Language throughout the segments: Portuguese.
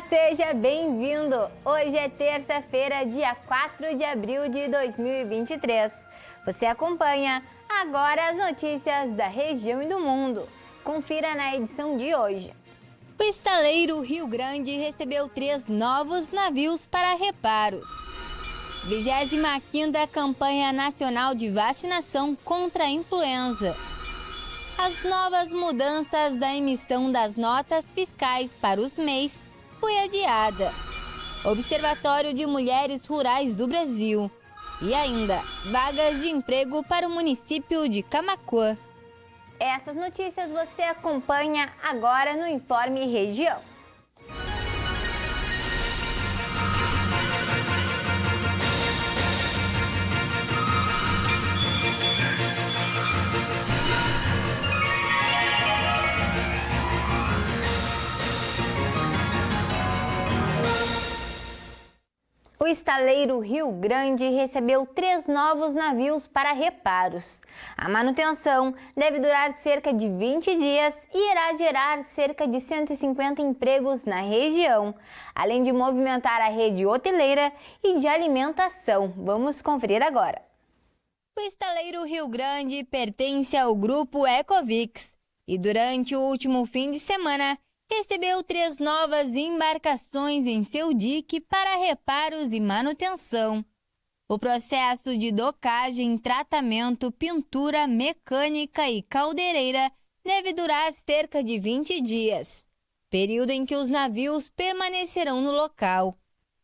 Seja bem-vindo! Hoje é terça-feira, dia 4 de abril de 2023. Você acompanha agora as notícias da região e do mundo. Confira na edição de hoje. O estaleiro Rio Grande recebeu 3 novos navios para reparos. 25ª Campanha Nacional de Vacinação contra a Influenza. As novas mudanças da emissão das notas fiscais para os MEIs foi adiada. Observatório de Mulheres Rurais do Brasil. E ainda, vagas de emprego para o município de Camaquã. Essas notícias você acompanha agora no Informe Região. O estaleiro Rio Grande recebeu 3 novos navios para reparos. A manutenção deve durar cerca de 20 dias e irá gerar cerca de 150 empregos na região, além de movimentar a rede hoteleira e de alimentação. Vamos conferir agora. O estaleiro Rio Grande pertence ao grupo Ecovix e durante o último fim de semana recebeu 3 novas embarcações em seu dique para reparos e manutenção. O processo de docagem, tratamento, pintura, mecânica e caldeireira deve durar cerca de 20 dias, período em que os navios permanecerão no local.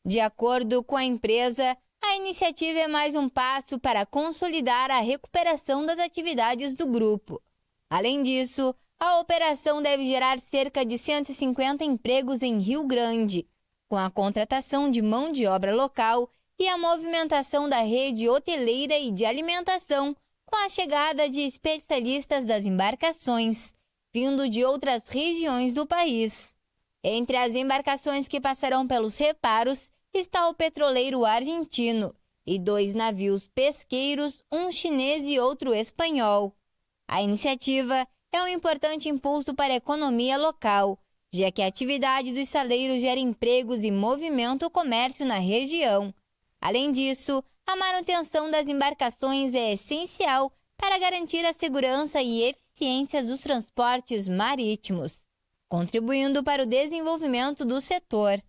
De acordo com a empresa, a iniciativa é mais um passo para consolidar a recuperação das atividades do grupo. Além disso, a operação deve gerar cerca de 150 empregos em Rio Grande, com a contratação de mão de obra local e a movimentação da rede hoteleira e de alimentação, com a chegada de especialistas das embarcações, vindo de outras regiões do país. Entre as embarcações que passarão pelos reparos está o petroleiro argentino e 2 navios pesqueiros, um chinês e outro espanhol. A iniciativa é um importante impulso para a economia local, já que a atividade do estaleiro gera empregos e movimenta o comércio na região. Além disso, a manutenção das embarcações é essencial para garantir a segurança e eficiência dos transportes marítimos, contribuindo para o desenvolvimento do setor.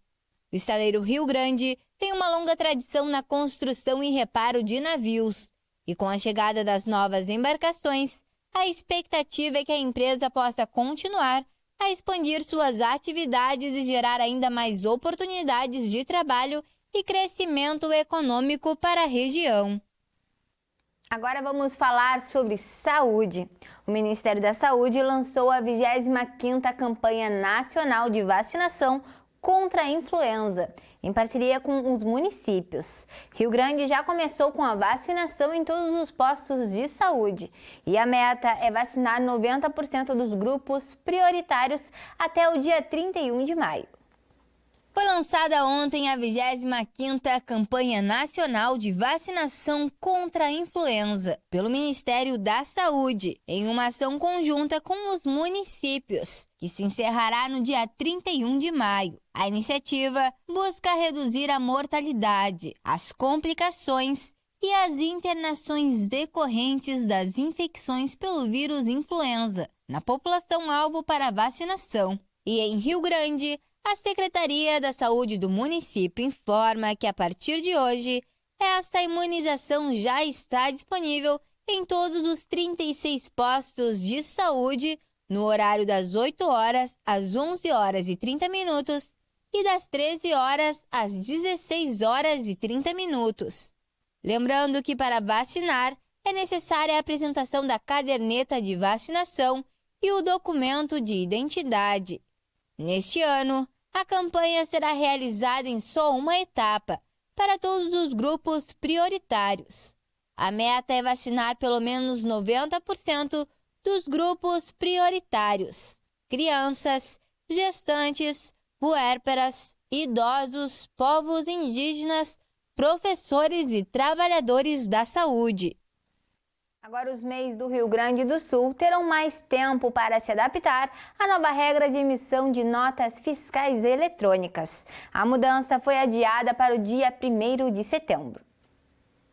O estaleiro Rio Grande tem uma longa tradição na construção e reparo de navios, e com a chegada das novas embarcações, a expectativa é que a empresa possa continuar a expandir suas atividades e gerar ainda mais oportunidades de trabalho e crescimento econômico para a região. Agora vamos falar sobre saúde. O Ministério da Saúde lançou a 25ª Campanha Nacional de Vacinação contra a Influenza, em parceria com os municípios. Rio Grande já começou com a vacinação em todos os postos de saúde e a meta é vacinar 90% dos grupos prioritários até o dia 31 de maio. Foi lançada ontem a 25ª Campanha Nacional de Vacinação contra a Influenza pelo Ministério da Saúde, em uma ação conjunta com os municípios, que se encerrará no dia 31 de maio. A iniciativa busca reduzir a mortalidade, as complicações e as internações decorrentes das infecções pelo vírus influenza na população-alvo para a vacinação. E em Rio Grande, a Secretaria da Saúde do município informa que, a partir de hoje, essa imunização já está disponível em todos os 36 postos de saúde no horário das 8 horas às 11 horas e 30 minutos e das 13 horas às 16 horas e 30 minutos. Lembrando que, para vacinar, é necessária a apresentação da caderneta de vacinação e o documento de identidade. Neste ano, a campanha será realizada em só uma etapa, para todos os grupos prioritários. A meta é vacinar pelo menos 90% dos grupos prioritários: crianças, gestantes, puérperas, idosos, povos indígenas, professores e trabalhadores da saúde. Agora, os MEIs do Rio Grande do Sul terão mais tempo para se adaptar à nova regra de emissão de notas fiscais eletrônicas. A mudança foi adiada para o dia 1º de setembro.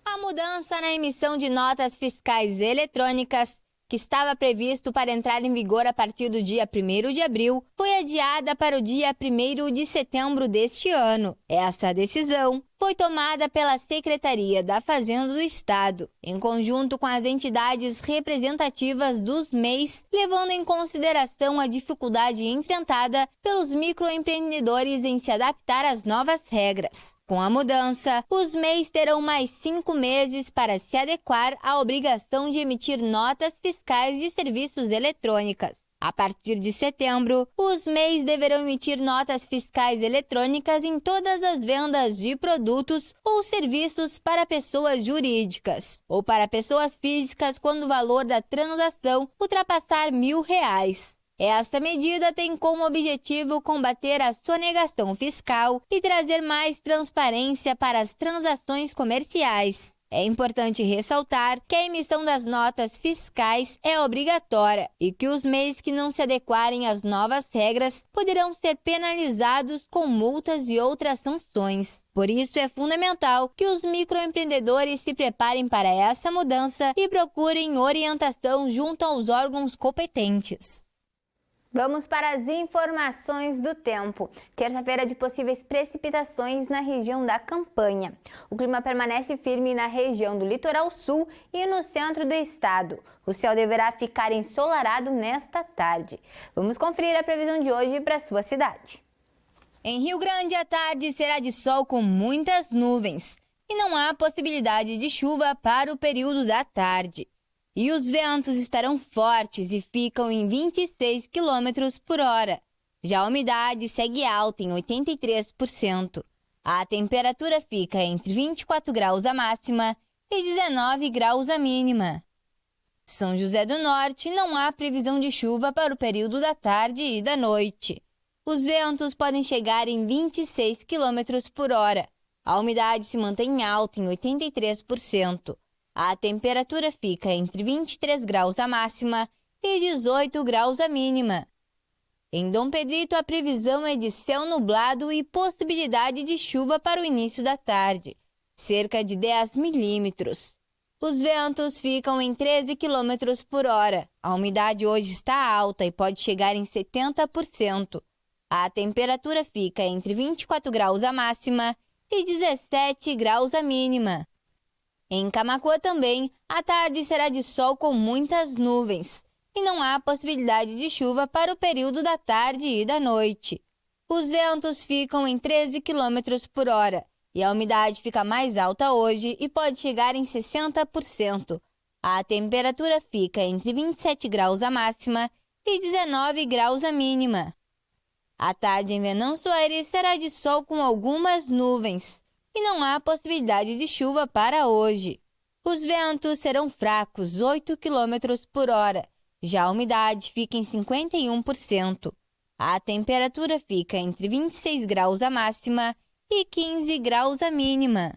A mudança na emissão de notas fiscais eletrônicas, que estava previsto para entrar em vigor a partir do dia 1º de abril, foi adiada para o dia 1º de setembro deste ano. Essa decisão foi tomada pela Secretaria da Fazenda do Estado, em conjunto com as entidades representativas dos MEIs, levando em consideração a dificuldade enfrentada pelos microempreendedores em se adaptar às novas regras. Com a mudança, os MEIs terão mais 5 meses para se adequar à obrigação de emitir notas fiscais de serviços eletrônicas. A partir de setembro, os MEIs deverão emitir notas fiscais eletrônicas em todas as vendas de produtos ou serviços para pessoas jurídicas ou para pessoas físicas quando o valor da transação ultrapassar R$1.000. Esta medida tem como objetivo combater a sonegação fiscal e trazer mais transparência para as transações comerciais. É importante ressaltar que a emissão das notas fiscais é obrigatória e que os MEIs que não se adequarem às novas regras poderão ser penalizados com multas e outras sanções. Por isso, é fundamental que os microempreendedores se preparem para essa mudança e procurem orientação junto aos órgãos competentes. Vamos para as informações do tempo. Terça-feira de possíveis precipitações na região da Campanha. O clima permanece firme na região do litoral sul e no centro do estado. O céu deverá ficar ensolarado nesta tarde. Vamos conferir a previsão de hoje para a sua cidade. Em Rio Grande, a tarde será de sol com muitas nuvens e não há possibilidade de chuva para o período da tarde. E os ventos estarão fortes e ficam em 26 km por hora. Já a umidade segue alta em 83%. A temperatura fica entre 24 graus a máxima e 19 graus a mínima. São José do Norte não há previsão de chuva para o período da tarde e da noite. Os ventos podem chegar em 26 km por hora. A umidade se mantém alta em 83%. A temperatura fica entre 23 graus a máxima e 18 graus a mínima. Em Dom Pedrito, a previsão é de céu nublado e possibilidade de chuva para o início da tarde, cerca de 10 milímetros. Os ventos ficam em 13 km por hora. A umidade hoje está alta e pode chegar em 70%. A temperatura fica entre 24 graus a máxima e 17 graus a mínima. Em Camaquã também, a tarde será de sol com muitas nuvens e não há possibilidade de chuva para o período da tarde e da noite. Os ventos ficam em 13 km por hora e a umidade fica mais alta hoje e pode chegar em 60%. A temperatura fica entre 27 graus a máxima e 19 graus a mínima. A tarde em Venâncio Aires será de sol com algumas nuvens e não há possibilidade de chuva para hoje. Os ventos serão fracos, 8 km por hora. Já a umidade fica em 51%. A temperatura fica entre 26 graus a máxima e 15 graus a mínima.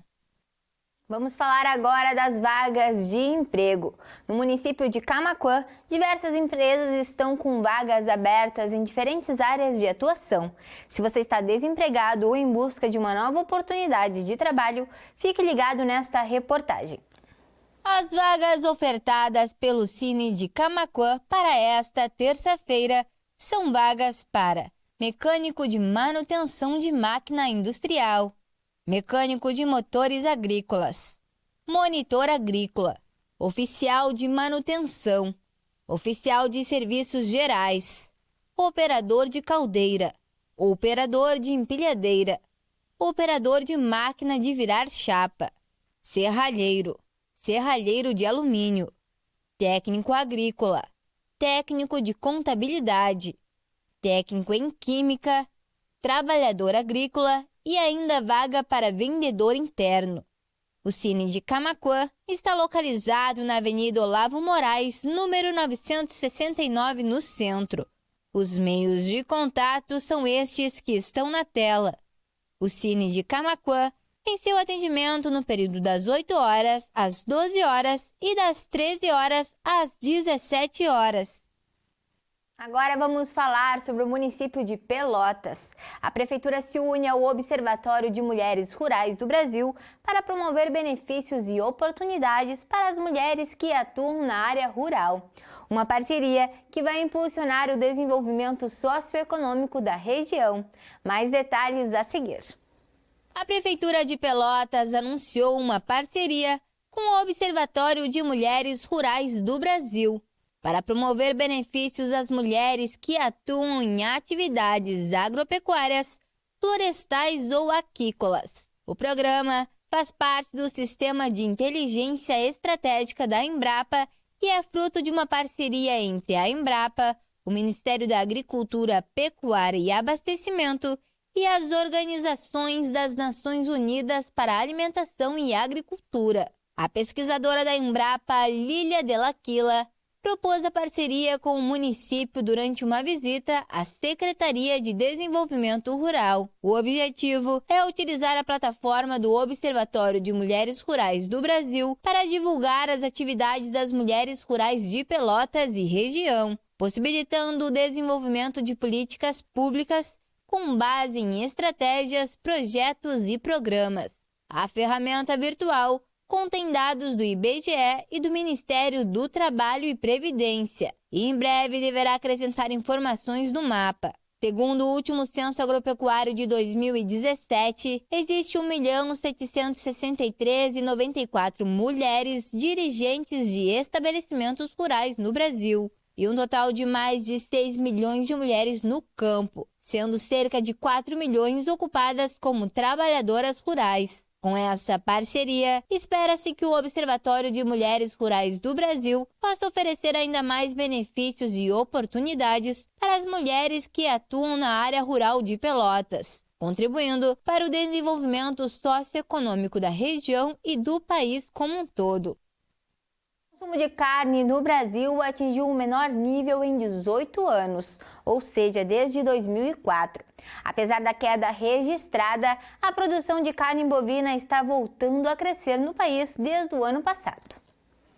Vamos falar agora das vagas de emprego. No município de Camaquã, diversas empresas estão com vagas abertas em diferentes áreas de atuação. Se você está desempregado ou em busca de uma nova oportunidade de trabalho, fique ligado nesta reportagem. As vagas ofertadas pelo Cine de Camaquã para esta terça-feira são vagas para mecânico de manutenção de máquina industrial, mecânico de motores agrícolas, monitor agrícola, oficial de manutenção, oficial de serviços gerais, operador de caldeira, operador de empilhadeira, operador de máquina de virar chapa, serralheiro, serralheiro de alumínio, técnico agrícola, técnico de contabilidade, técnico em química, trabalhador agrícola e ainda vaga para vendedor interno. O Cine de Camaquã está localizado na Avenida Olavo Moraes, número 969, no centro. Os meios de contato são estes que estão na tela. O Cine de Camaquã em seu atendimento no período das 8 horas às 12 horas e das 13 horas às 17 horas. Agora vamos falar sobre o município de Pelotas. A Prefeitura se une ao Observatório de Mulheres Rurais do Brasil para promover benefícios e oportunidades para as mulheres que atuam na área rural. Uma parceria que vai impulsionar o desenvolvimento socioeconômico da região. Mais detalhes a seguir. A Prefeitura de Pelotas anunciou uma parceria com o Observatório de Mulheres Rurais do Brasil para promover benefícios às mulheres que atuam em atividades agropecuárias, florestais ou aquícolas. O programa faz parte do Sistema de Inteligência Estratégica da Embrapa e é fruto de uma parceria entre a Embrapa, o Ministério da Agricultura, Pecuária e Abastecimento e as organizações das Nações Unidas para a Alimentação e Agricultura. A pesquisadora da Embrapa, Lília Dell'Aquila, propôs a parceria com o município durante uma visita à Secretaria de Desenvolvimento Rural. O objetivo é utilizar a plataforma do Observatório de Mulheres Rurais do Brasil para divulgar as atividades das mulheres rurais de Pelotas e região, possibilitando o desenvolvimento de políticas públicas com base em estratégias, projetos e programas. A ferramenta virtual contém dados do IBGE e do Ministério do Trabalho e Previdência e em breve deverá acrescentar informações do mapa. Segundo o último Censo Agropecuário de 2017, existe 1.763.094 mulheres dirigentes de estabelecimentos rurais no Brasil e um total de mais de 6 milhões de mulheres no campo, sendo cerca de 4 milhões ocupadas como trabalhadoras rurais. Com essa parceria, espera-se que o Observatório de Mulheres Rurais do Brasil possa oferecer ainda mais benefícios e oportunidades para as mulheres que atuam na área rural de Pelotas, contribuindo para o desenvolvimento socioeconômico da região e do país como um todo. O consumo de carne no Brasil atingiu o menor nível em 18 anos, ou seja, desde 2004. Apesar da queda registrada, a produção de carne bovina está voltando a crescer no país desde o ano passado.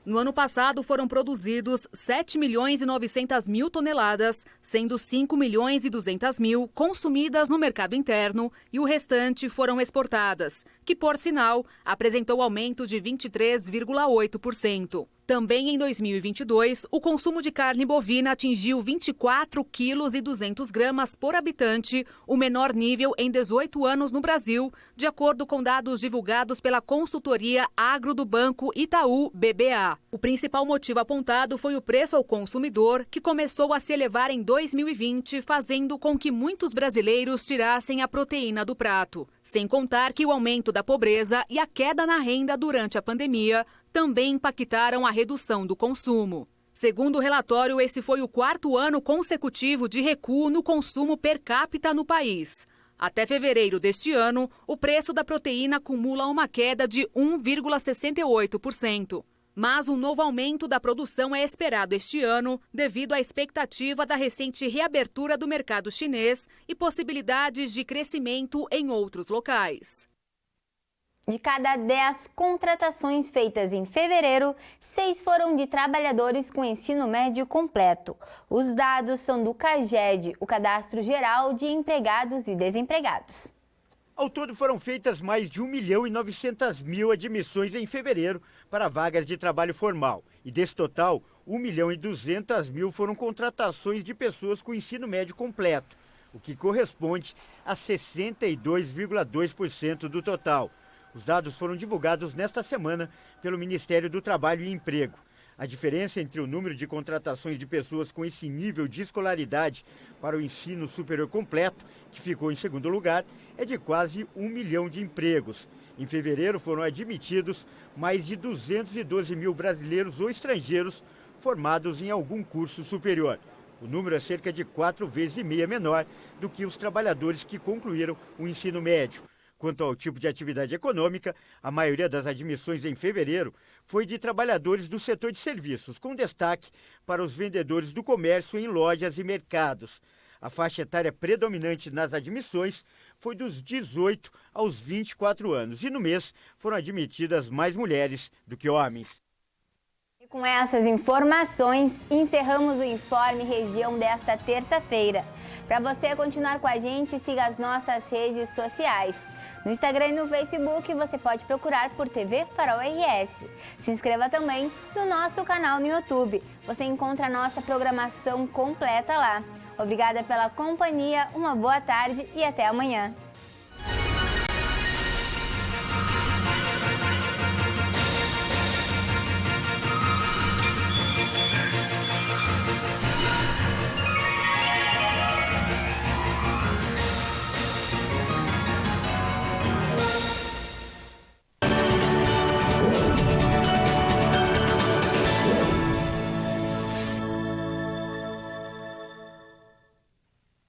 No ano passado foram produzidos 7.900.000 toneladas, sendo 5.200.000 consumidas no mercado interno e o restante foram exportadas, que, por sinal, apresentou aumento de 23,8%. Também em 2022, o consumo de carne bovina atingiu 24,2 kg por habitante, o menor nível em 18 anos no Brasil, de acordo com dados divulgados pela consultoria Agro do Banco Itaú BBA. O principal motivo apontado foi o preço ao consumidor, que começou a se elevar em 2020, fazendo com que muitos brasileiros tirassem a proteína do prato. Sem contar que o aumento da pobreza e a queda na renda durante a pandemia também impactaram a redução do consumo. Segundo o relatório, esse foi o 4º ano consecutivo de recuo no consumo per capita no país. Até fevereiro deste ano, o preço da proteína acumula uma queda de 1,68%. Mas um novo aumento da produção é esperado este ano, devido à expectativa da recente reabertura do mercado chinês e possibilidades de crescimento em outros locais. De cada 10 contratações feitas em fevereiro, 6 foram de trabalhadores com ensino médio completo. Os dados são do CAGED, o Cadastro Geral de Empregados e Desempregados. Ao todo foram feitas mais de 1.900.000 admissões em fevereiro para vagas de trabalho formal. E desse total, 1.200.000 foram contratações de pessoas com ensino médio completo, o que corresponde a 62,2% do total. Os dados foram divulgados nesta semana pelo Ministério do Trabalho e Emprego. A diferença entre o número de contratações de pessoas com esse nível de escolaridade para o ensino superior completo, que ficou em segundo lugar, é de quase 1 milhão de empregos. Em fevereiro foram admitidos mais de 212.000 brasileiros ou estrangeiros formados em algum curso superior. O número é cerca de 4,5 vezes menor do que os trabalhadores que concluíram o ensino médio. Quanto ao tipo de atividade econômica, a maioria das admissões em fevereiro foi de trabalhadores do setor de serviços, com destaque para os vendedores do comércio em lojas e mercados. A faixa etária predominante nas admissões foi dos 18 aos 24 anos e no mês foram admitidas mais mulheres do que homens. E com essas informações, encerramos o Informe Região desta terça-feira. Para você continuar com a gente, siga as nossas redes sociais. No Instagram e no Facebook você pode procurar por TV Farol RS. Se inscreva também no nosso canal no YouTube. Você encontra a nossa programação completa lá. Obrigada pela companhia, uma boa tarde e até amanhã.